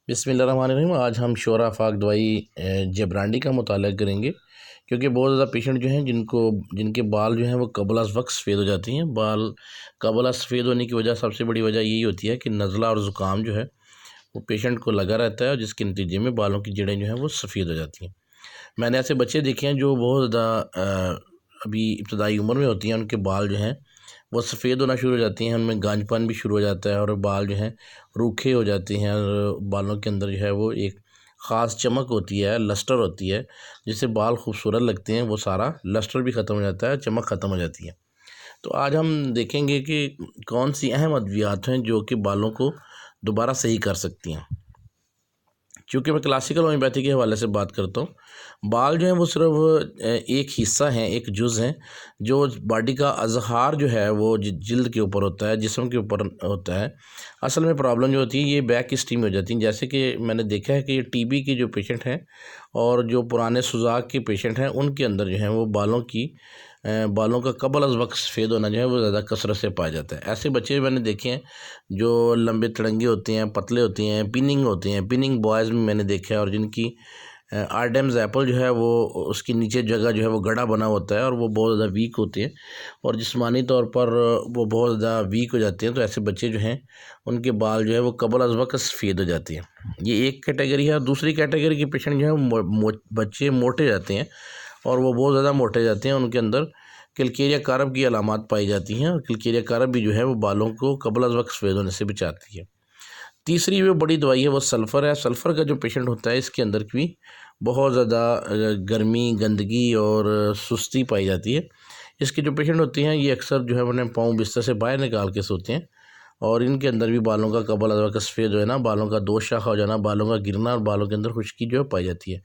बिस्मिल्लाहिर्रहमानिर्रहीम। आज हम शोरा फाक दवाई जबरांडी का मुताला करेंगे, क्योंकि बहुत ज़्यादा पेशेंट जो हैं जिनके बाल जो हैं वो कबल अज़ वक्त सफ़ेद हो जाती हैं। बाल कबल अज़ सफ़ेद होने की वजह, सबसे बड़ी वजह यही होती है कि नज़ला और ज़ुकाम जो है वो पेशेंट को लगा रहता है, और जिसके नतीजे में बालों की जड़ें जो हैं वो सफ़ेद हो जाती हैं। मैंने ऐसे बच्चे देखे हैं जो बहुत ज़्यादा अभी इब्तदाई उम्र में होती हैं, उनके बाल जो हैं वो सफ़ेद होना शुरू हो जाती हैं, उनमें गांजपन भी शुरू हो जाता है और बाल जो हैं रूखे हो जाते हैं, और बालों के अंदर जो है वो एक ख़ास चमक होती है, लस्टर होती है, जिससे बाल खूबसूरत लगते हैं। वो सारा लस्टर भी ख़त्म हो जाता है, चमक ख़त्म हो जाती है। तो आज हम देखेंगे कि कौन सी अहम अद्वियात हैं जो कि बालों को दोबारा सही कर सकती हैं। चूँकि मैं क्लासिकल होम्योपैथी के हवाले से बात करता हूँ, बाल जो हैं वो सिर्फ एक हिस्सा हैं, एक जुज़ हैं, जो बॉडी का अज़हार जो है वो जिल्द के ऊपर होता है, जिस्म के ऊपर होता है। असल में प्रॉब्लम जो होती है ये बैक स्टीम में हो जाती है। जैसे कि मैंने देखा है कि ये टीबी के जो पेशेंट हैं और जो पुराने सुजाक के पेशेंट हैं, उनके अंदर जो है वो बालों का कबल अज़ वक्त सफ़ेद होना जो है वो ज़्यादा कसरत से पाया जाता है। ऐसे बच्चे मैंने देखे हैं जो लंबे तिरंगे होते हैं, पतले होते हैं, पिनिंग होते हैं, पिनिंग बॉयज़ में मैंने देखा है, और जिनकी आर्डेम्स एप्पल जो है वो उसके नीचे जगह जो है वो गड़ा बना होता है, और वो बहुत ज़्यादा वीक होते हैं और जिस्मानी तौर पर वो बहुत ज़्यादा वीक हो जाते हैं। तो ऐसे बच्चे जो हैं उनके बाल जो है वो कबल अज़ वक्त सफ़ेद हो जाते हैं। ये एक कैटेगरी है। और दूसरी कैटेगरी के पेशेंट जो है बच्चे मोटे जाते हैं, और वो बहुत ज़्यादा मोटे जाते हैं, उनके अंदर किलकेरिया कारब की अलामात पाई जाती हैं, और किलकेरिया कारब भी जो है वो बालों को कबल अज़ वक्त सफ़ेद होने से बचाती है। तीसरी जो बड़ी दवाई है वो सल्फ़र है। सल्फ़र का जो पेशेंट होता है, इसके अंदर भी बहुत ज़्यादा गर्मी, गंदगी और सुस्ती पाई जाती है। इसके जो पेशेंट होते हैं ये अक्सर जो है अपने पाँव बिस्तर से बाहर निकाल के सोते हैं, और इनके अंदर भी बालों का कबल अज़ वक्त सफ़ेद जो है ना, बालों का दो शाखा हो जाना, बालों का गिरना और बालों के अंदर खुश्की जो है पाई जाती है।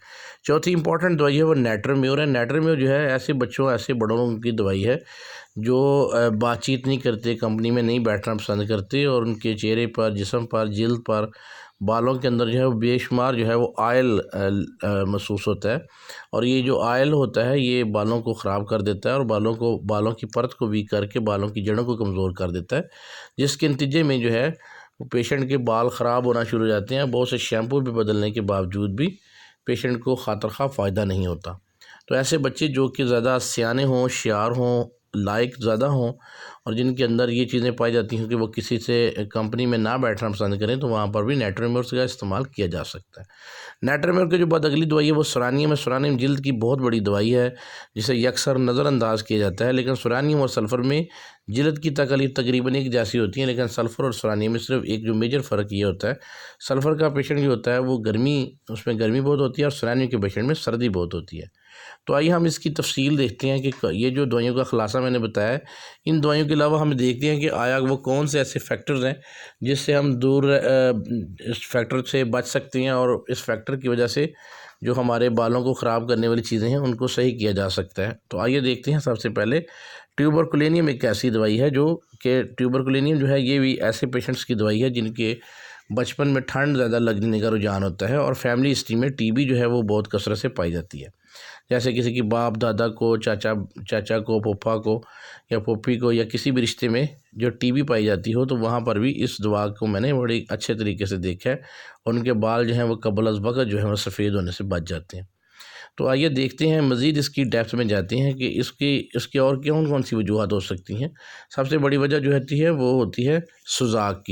चौथी इंपॉर्टेंट दवाई है वो नेट्रोम्योर है। नेट्रोम्योर जो है ऐसे बच्चों, ऐसे बड़ों की दवाई है जो बातचीत नहीं करते, कंपनी में नहीं बैठना पसंद करते, और उनके चेहरे पर, जिस्म पर, जिल्द पर, बालों के अंदर जो है वो बेशुमार जो है वो आयल महसूस होता है, और ये जो आयल होता है ये बालों को ख़राब कर देता है, और बालों की परत को वीक करके बालों की जड़ों को कमज़ोर कर देता है, जिसके नतीजे में जो है वो पेशेंट के बाल ख़राब होना शुरू हो जाते हैं। बहुत से शैम्पू भी बदलने के बावजूद भी पेशेंट को खातिर खा फ़ायदा नहीं होता। तो ऐसे बच्चे जो कि ज़्यादा सियाने हों, होशियार हों, लायक ज़्यादा हों, और जिनके अंदर ये चीज़ें पाई जाती हैं कि वो किसी से कंपनी में ना बैठना पसंद करें, तो वहाँ पर भी नेट्रोम्योर का इस्तेमाल किया जा सकता है। नेट्रोम्योर की जो बाद अगली दवाई है वो सुरानियम है। सुरानियम जिल्द की बहुत बड़ी दवाई है, जिसे यकसर नज़रअंदाज किया जाता है, लेकिन सुरानियम और सल्फ़र में जिल्द की तकलीफ तकरीबन एक जैसी होती है, लेकिन सल्फ़र और सुरानियम में सिर्फ एक जो मेजर फ़र्क ये होता है, सल्फ़र का पेशेंट जो होता है वो उसमें गर्मी बहुत होती है, और सुरानियम के पेशेंट में सर्दी बहुत होती है। तो आइए हम इसकी तफसील देखते हैं कि ये जो दवाइयों का ख़ुलासा मैंने बताया है, इन दवाइयों के अलावा हम देखते हैं कि आया वो कौन से ऐसे फैक्टर्स हैं जिससे हम दूर इस फैक्टर से बच सकते हैं, और इस फैक्टर की वजह से जो हमारे बालों को ख़राब करने वाली चीज़ें हैं उनको सही किया जा सकता है। तो आइए देखते हैं। सबसे पहले ट्यूबरकुलेनियम एक ऐसी दवाई है जो कि ट्यूबरकुलेनियम जो है ये भी ऐसे पेशेंट्स की दवाई है जिनके बचपन में ठंड ज़्यादा लगने का रुझान होता है, और फैमिली हिस्ट्री में टीबी जो है वो बहुत कसरत से पाई जाती है। जैसे किसी की बाप दादा को, चाचा को, फूफा को या फूफी को, या किसी भी रिश्ते में जो टीबी पाई जाती हो, तो वहाँ पर भी इस दवा को मैंने बड़ी अच्छे तरीके से देखा है, और उनके बाल जो हैं वो कबल अज़ वक्त जो है वो सफ़ेद होने से बच जाते हैं। तो आइए देखते हैं, मज़ीद इसकी डेप्थ में जाते हैं कि इसकी और कौन सी वजूहत हो सकती हैं। सबसे बड़ी वजह जो होती है वो होती है सुजाक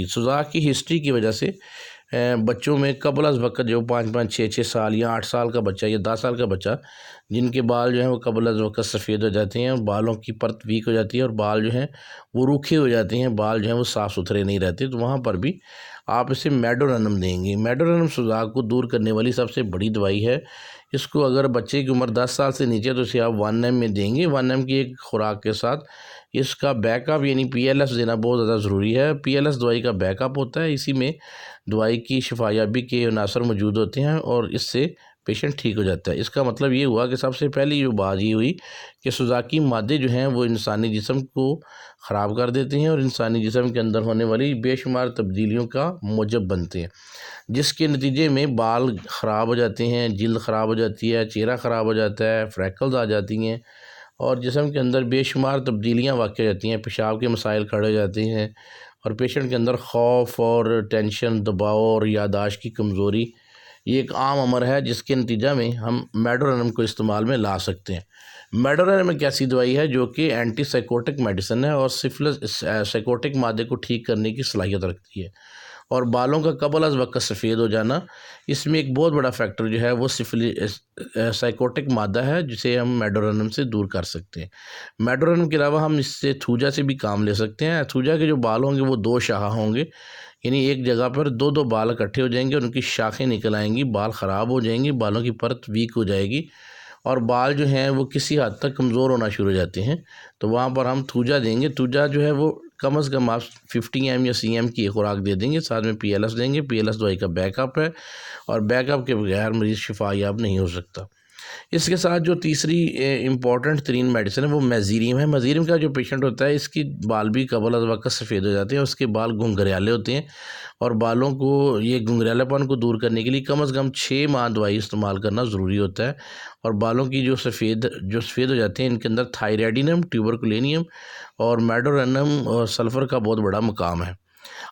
की हिस्ट्री की वजह से बच्चों में कबल अज़ वक्त जो 5-5, 6-6 साल या 8 साल का बच्चा या 10 साल का बच्चा, जिनके बाल जो हैं वो कबल अज़ वक्त सफ़ेद हो जाते हैं, बालों की परत वीक हो जाती है, और बाल जो हैं वो रूखे हो जाते हैं, बाल जो हैं वो साफ़ सुथरे नहीं रहते, तो वहाँ पर भी आप इसे मेडोरनम देंगे। मेडोरनम सुजाक को दूर करने वाली सबसे बड़ी दवाई है। इसको अगर बच्चे की उम्र 10 साल से नीचे है तो इसे आप 1 एम में देंगे। 1 एम की एक खुराक के साथ इसका बैकअप यानी पीएलएस देना बहुत ज़्यादा ज़रूरी है। पीएलएस दवाई का बैकअप होता है, इसी में दवाई की शिफायाबी के अनासर मौजूद होते हैं, और इससे पेशेंट ठीक हो जाता है। इसका मतलब ये हुआ कि सबसे पहली जो बात ये हुई कि सुजाकी मादे जो हैं वो इंसानी जिस्म को ख़राब कर देते हैं, और इंसानी जिस्म के अंदर होने वाली बेशुमार तब्दीलियों का मूजब बनते हैं, जिसके नतीजे में बाल ख़राब हो जाते हैं, जिल्द ख़राब हो जाती है, चेहरा ख़राब हो जाता है, फ्रैकल्स आ जाती हैं, और जिस्म के अंदर बेशुमार तब्दीलियाँ वाक़ हो जाती हैं, पेशाब के मसाइल खड़े हो जाते हैं, और पेशेंट के अंदर खौफ और टेंशन, दबाव और याददाश्त की कमज़ोरी, ये एक आम अमर है जिसके नतीजा में हम मेडोरेनम को इस्तेमाल में ला सकते हैं। मेडोरेनम एक ऐसी दवाई है जो कि एंटी साइकोटिक मेडिसिन है और सिफिलिस साइकोटिक मादे को ठीक करने की सलाहियत रखती है। और बालों का कबल अज़ वक्त सफ़ेद हो जाना, इसमें एक बहुत बड़ा फैक्टर जो है वो साइकोटिक मादा है जिसे हम मेडोरेनम से दूर कर सकते हैं। मेडोरेनम के अलावा हम इससे थूजा से भी काम ले सकते हैं। थूजा के जो बाल होंगे वो दो शाखा होंगे, यानी एक जगह पर दो दो बाल इकट्ठे हो जाएंगे और उनकी शाखें निकल आएंगी, बाल ख़राब हो जाएंगे, बालों की परत वीक हो जाएगी और बाल जो हैं वो किसी हद तक कमज़ोर होना शुरू हो जाते हैं। तो वहाँ पर हम थूजा देंगे। थूजा जो है वो कम से कम आप 50 ml या 100 ml की एक खुराक दे देंगे, साथ में PLS देंगे। PLS दवाई का बैकअप है और बैकअप के बगैर मरीज़ शिफायाब नहीं हो सकता। इसके साथ जो तीसरी इम्पॉर्टेंट तरीन मेडिसिन है वो मेज़ीरियम है। मेज़ीरियम का जो पेशेंट होता है इसकी बाल भी कबल अज़ वक्त सफ़ेद हो जाते हैं, उसके बाल घुंघरैले होते हैं और बालों को ये घुंघरैलेपन को दूर करने के लिए कम से कम 6 माह दवाई इस्तेमाल करना ज़रूरी होता है। और बालों की जो सफ़ेद हो जाते हैं इनके अंदर थायराइडिनम, ट्यूबरकुलेनियम और मेडोरेनम और सल्फ़र का बहुत बड़ा मुकाम है।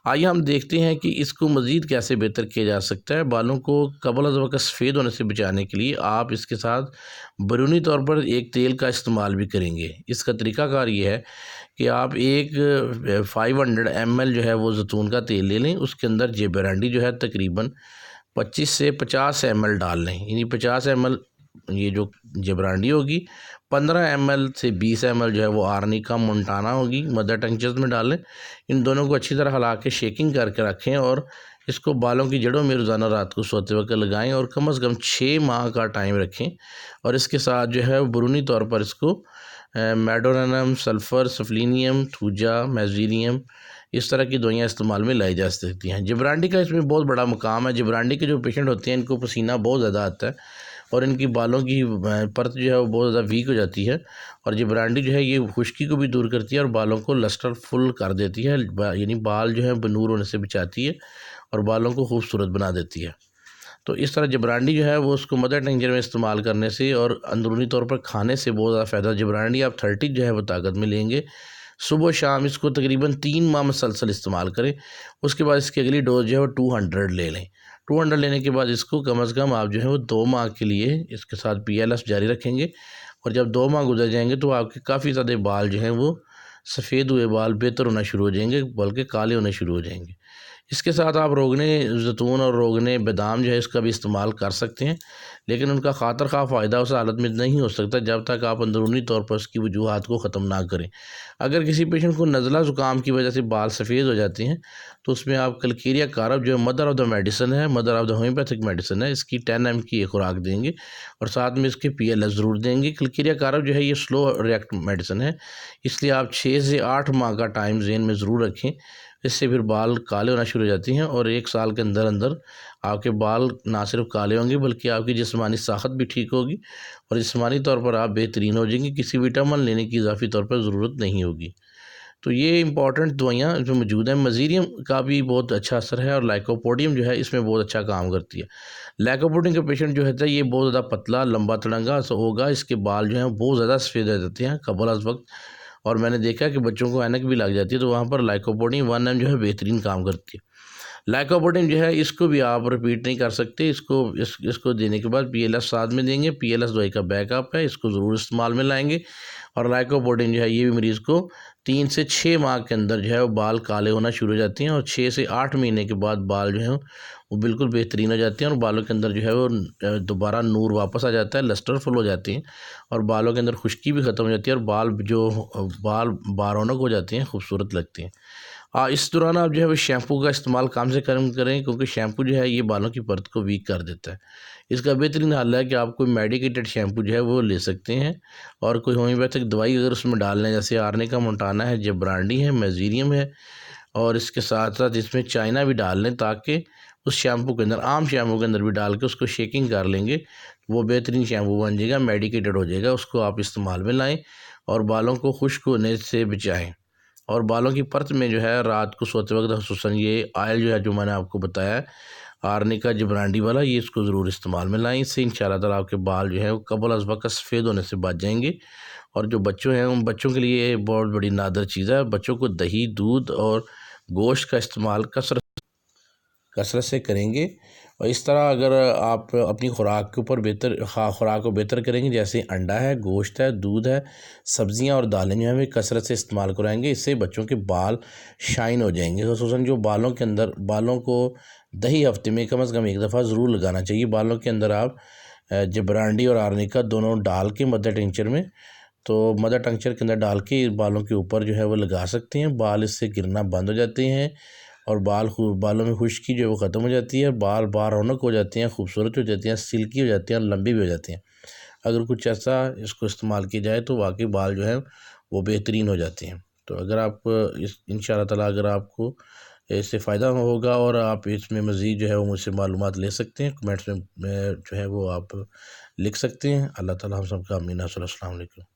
आइए हम देखते हैं कि इसको मज़ीद कैसे बेहतर किया जा सकता है। बालों को कबल अज़ वक्त सफ़ेद होने से बचाने के लिए आप इसके साथ बैरूनी तौर पर एक तेल का इस्तेमाल भी करेंगे। इसका तरीक़ाकार ये है कि आप एक 500 ml जो है वो जैतून का तेल ले लें, उसके अंदर जेबरांडी जो है तकरीबन 25 से 50 ml डाल लें, यानी 50 ml ये जो जेबरांडी होगी, 15 ml से 20 ml जो है वो आर्निका मोंटाना होगी, मदर टंचर्स में डालें। इन दोनों को अच्छी तरह हिला के शेकिंग करके रखें और इसको बालों की जड़ों में रोज़ाना रात को सोते वक्त लगाएं और कम से कम 6 माह का टाइम रखें। और इसके साथ जो है बैरूनी तौर पर इसको मेडोरेनम, सल्फ़र, सफ़लीनियम, थूजा, मेज़ीरियम, इस तरह की दवाइयाँ इस्तेमाल में लाई जा सकती हैं। जिब्रांडी का इसमें बहुत बड़ा मुकाम है। जिब्रांडी के जो पेशेंट होते हैं इनको पसीना बहुत ज़्यादा आता है और इनकी बालों की परत जो है वो बहुत ज़्यादा वीक हो जाती है और जिब्रांडी जो है ये खुश्की को भी दूर करती है और बालों को लस्टरफुल कर देती है, यानी बाल जो है बनूर होने से बचाती है और बालों को खूबसूरत बना देती है। तो इस तरह जबरांडी जो है वो उसको मदर टिंचर में इस्तेमाल करने से और अंदरूनी तौर पर खाने से बहुत ज़्यादा फ़ायदा। जबरांडी आप 30 जो है वो ताकत में लेंगे, सुबह शाम इसको तकरीबन 3 माह मुसलसल इस्तेमाल करें। उसके बाद इसकी अगली डोज जो है वो 200 ले लें। 200 लेने के बाद इसको कम से कम आप जो है वो 2 माह के लिए इसके साथ PLS जारी रखेंगे और जब 2 माह गुजर जाएंगे तो आपके काफ़ी ज़्यादा बाल जो हैं वो सफ़ेद हुए बाल बेहतर होना शुरू हो जाएंगे, बल्कि काले होने शुरू हो जाएंगे। इसके साथ आप रोगने ज़ैतून और रोगने बादाम जो है इसका भी इस्तेमाल कर सकते हैं, लेकिन उनका खातर खा फ़ायदा उस हालत में नहीं हो सकता जब तक आप अंदरूनी तौर पर उसकी वजूहात को ख़त्म ना करें। अगर किसी पेशेंट को नज़ला ज़ुकाम की वजह से बाल सफ़ेद हो जाते हैं तो उसमें आप कलकेरिया कारब जो मदर ऑफ़ द मेडिसिन है, mother of the homeopathic medicine है, इसकी 10 ml की एक खुराक देंगे और साथ में इसके PLS ज़रूर देंगे। कलकेरिया कारब जो है ये स्लो रिएक्ट मेडिसिन है, इसलिए आप 6 से 8 माह का टाइम ज़हन में ज़रूर रखें। इससे फिर बाल काले होना शुरू हो जाती हैं और 1 साल के अंदर अंदर आपके बाल ना सिर्फ काले होंगे बल्कि आपकी जिस्मानी साख़त भी ठीक होगी और जिस्मानी तौर पर आप बेहतरीन हो जाएंगे। किसी विटामिन लेने की इजाफी तौर पर ज़रूरत नहीं होगी। तो ये इंपॉर्टेंट दवाइयाँ जो मौजूद हैं, मज़ीरियम का भी बहुत अच्छा असर है और लाइकोपोडियम जो है इसमें बहुत अच्छा काम करती है। लाइकोपोडियम का पेशेंट जो है ये बहुत ज़्यादा पतला लंबा तड़ंगा होगा, इसके बाल जो हैं बहुत ज़्यादा सफ़ेद हो जाते हैं कबल अज़ वक्त और मैंने देखा कि बच्चों को ऐनक भी लग जाती है, तो वहाँ पर लाइकोपोडियम 1 ml जो है बेहतरीन काम करती है। लाइकोपोडियम जो है इसको भी आप रिपीट नहीं कर सकते, इसको देने के बाद PLS साथ में देंगे। PLS दवाई का बैकअप है, इसको ज़रूर इस्तेमाल में लाएंगे और लाइकोपोडियम जो है ये भी मरीज़ को 3 से 6 माह के अंदर जो है वो बाल काले होना शुरू हो जाते हैं और 6 से 8 महीने के बाद बाल जो हैं वो बिल्कुल बेहतरीन हो जाते हैं और बालों के अंदर जो है वो दोबारा नूर वापस आ जाता है, लस्टरफुल हो जाते हैं और बालों के अंदर खुश्की भी ख़त्म हो जाती है और बाल बारौनक हो जाते हैं, खूबसूरत लगते हैं। इस दौरान आप जो है वो शैम्पू का इस्तेमाल कम से कम करें, क्योंकि शैम्पू जो है ये बालों की परत को वीक कर देता है। इसका बेहतरीन हल है कि आप कोई मेडिकेटेड शैम्पू जो है वो ले सकते हैं और कोई होम्योपैथिक दवाई अगर उसमें डाल लें, जैसे आर्निका मोंटाना है, जब्रांडी है, मेज़ीरियम है और इसके साथ साथ इसमें चाइना भी डाल लें, ताकि उस शैम्पू के अंदर, आम शैम्पू के अंदर भी डाल के उसको शेकिंग कर लेंगे, वो बेहतरीन शैम्पू बन जाएगा, मेडिकेटेड हो जाएगा। उसको आप इस्तेमाल में लाएँ और बालों को खुश्क होने से बचाएँ। और बालों की परत में जो है रात को सोते वक्त ख़ुसूसन ये ऑयल जो है जो मैंने आपको बताया है आर्निका जब्रांडी वाला, ये इसको ज़रूर इस्तेमाल में लाएँ। इससे इंशाअल्लाह ताला आपके बाल जो है वो कबल अज़ वक्त सफ़ेद होने से बच जाएंगे। और जो बच्चों हैं उन बच्चों के लिए बहुत बड़ी नादर चीज़ है। बच्चों को दही, दूध और गोश्त का इस्तेमाल कसरत से करेंगे। और इस तरह अगर आप अपनी खुराक के ऊपर खुराक को बेहतर करेंगे, जैसे अंडा है, गोश्त है, दूध है, सब्जियां और दालें जो हैं कसरत से इस्तेमाल कराएंगे, इससे बच्चों के बाल शाइन हो जाएंगे। खुसूसन जो बालों को दही हफ्ते में कम से कम एक दफ़ा ज़रूर लगाना चाहिए। बालों के अंदर आप जबरांडी और आर्निका दोनों डाल के मदर टिंचर में, तो मदर टंक्चर के अंदर डाल के बालों के ऊपर जो है वो लगा सकते हैं। बाल इससे गिरना बंद हो जाते हैं और बालों में खुश्की जो है वो ख़त्म हो जाती है। बाल रौनक हो जाते हैं, खूबसूरत हो जाती हैं, सिल्की हो जाती हैं और लंबी भी हो जाती हैं। अगर कुछ ऐसा इसको इस्तेमाल किया जाए तो वाकई बाल जो है वो बेहतरीन हो जाते हैं। तो अगर आप इंशाअल्लाह ताला अगर आपको इससे फ़ायदा होगा और आप इसमें मज़ीद जो है वो मुझसे मालूमात ले सकते हैं, कमेंट्स में जो है वो आप लिख सकते हैं। अल्लाह ताला हम सब का आमीन। अस्सलाम वालेकुम।